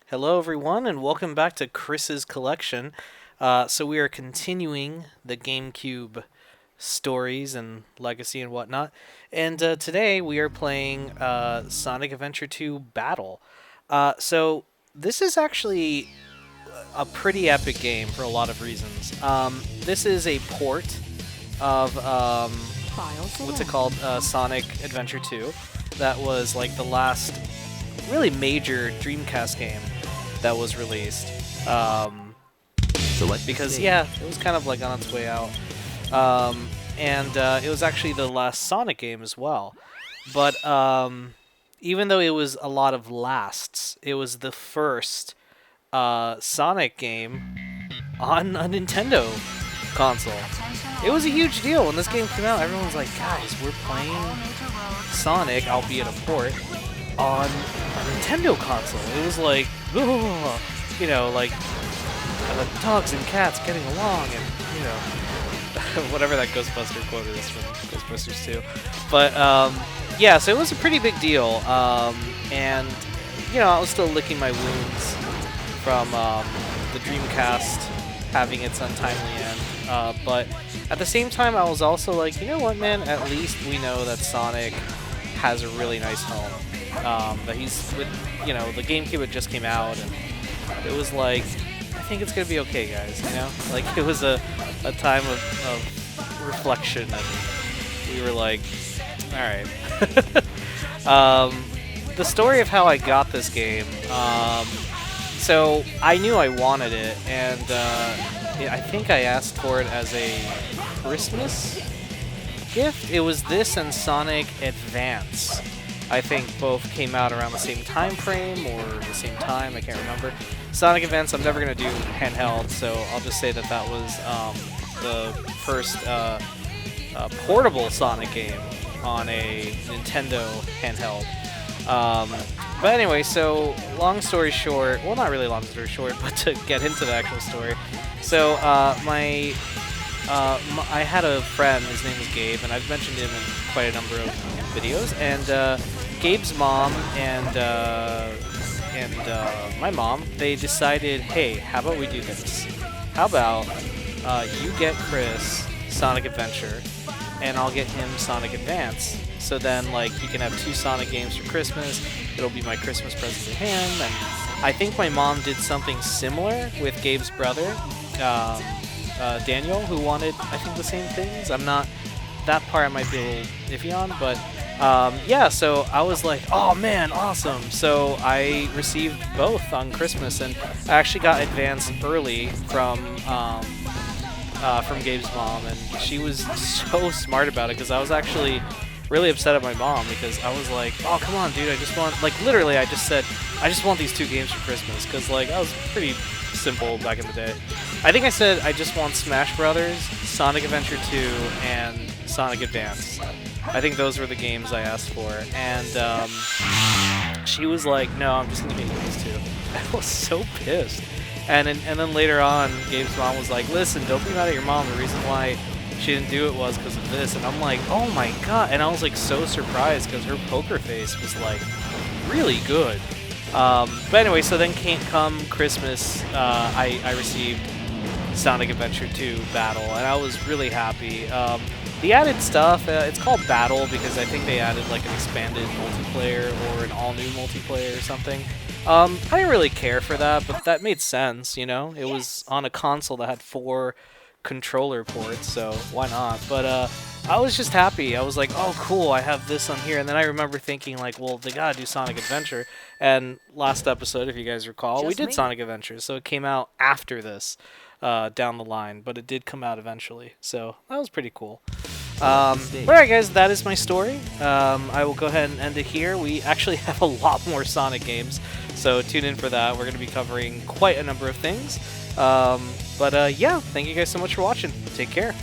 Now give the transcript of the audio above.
Hello, everyone, and welcome back to Chris's Collection. So we are continuing the GameCube stories and legacy and whatnot. And today we are playing Sonic Adventure 2 Battle. So this is actually a pretty epic game for a lot of reasons. This is a port of what's it called? Sonic Adventure 2. That was like the last really major Dreamcast game that was released. Because yeah, it was kind of like on its way out. And it was actually the last Sonic game as well. But even though it was a lot of lasts, it was the first Sonic game on a Nintendo console. It was a huge deal when this game came out. Everyone was like, guys, we're playing Sonic, albeit a port, on a Nintendo console. It was like, like dogs and cats getting along, and whatever that Ghostbuster quote is from Ghostbusters 2. But yeah, so it was a pretty big deal, and I was still licking my wounds from the Dreamcast having its untimely end. But at the same time, I was also like, you know what, man? At least we know that Sonic has a really nice home. That he's with, the GameCube had just came out, and it was like, I think it's gonna be okay, guys. Like it was a time of reflection, and we were like, all right. The story of how I got this game. So I knew I wanted it, and I think I asked for it as a Christmas gift. It was this and Sonic Advance. I think both came out around the same time frame or the same time. I can't remember. Sonic Advance, I'm never going to do handheld, so I'll just say that that was the first portable Sonic game on a Nintendo handheld. But anyway, so long story short, well, not really long story short, but to get into the actual story. So I had a friend, his name was Gabe, and I've mentioned him in quite a number of videos, and Gabe's mom and my mom, they decided, hey, how about we do this? How about you get Chris Sonic Adventure, and I'll get him Sonic Advance. So then, like, he can have two Sonic games for Christmas. It'll be my Christmas present to him. And I think my mom did something similar with Gabe's brother, Daniel, who wanted, I think, the same things. I'm not, that part I might be a little iffy on, but yeah, so I was like, oh man, awesome. So I received both on Christmas, and I actually got Advance early from Gabe's mom, and she was so smart about it, because I was actually really upset at my mom, because I was like, oh, come on, dude, I just want, like, literally, I just said, I just want these two games for Christmas, because, like, I was pretty simple back in the day. I think I said I just want Smash Brothers, Sonic Adventure 2, and Sonic Advance. I think those were the games I asked for, and she was like, no, I'm just going to get you these two. I was so pissed. And then later on, Gabe's mom was like, listen, don't be mad at your mom. The reason why she didn't do it was because of this. And I'm like, oh my god. And I was like so surprised because her poker face was like really good. But anyway, so then come Christmas, I received Sonic Adventure 2 Battle, and I was really happy. The added stuff, it's called Battle because I think they added like an expanded multiplayer or an all-new multiplayer or something. I didn't really care for that, but that made sense, It was on a console that had 4 controller ports, so why not? But I was just happy. I was like, oh, cool, I have this on here. And then I remember thinking, like, well, they gotta do Sonic Adventure. And last episode, if you guys recall, we did Sonic Adventure, so it came out after this down the line, but it did come out eventually. So that was pretty cool. Alright guys, that is my story. I will go ahead and end it here. We actually have a lot more Sonic games, so tune in for that. We're going to be covering quite a number of things. But yeah, thank you guys so much for watching. Take care.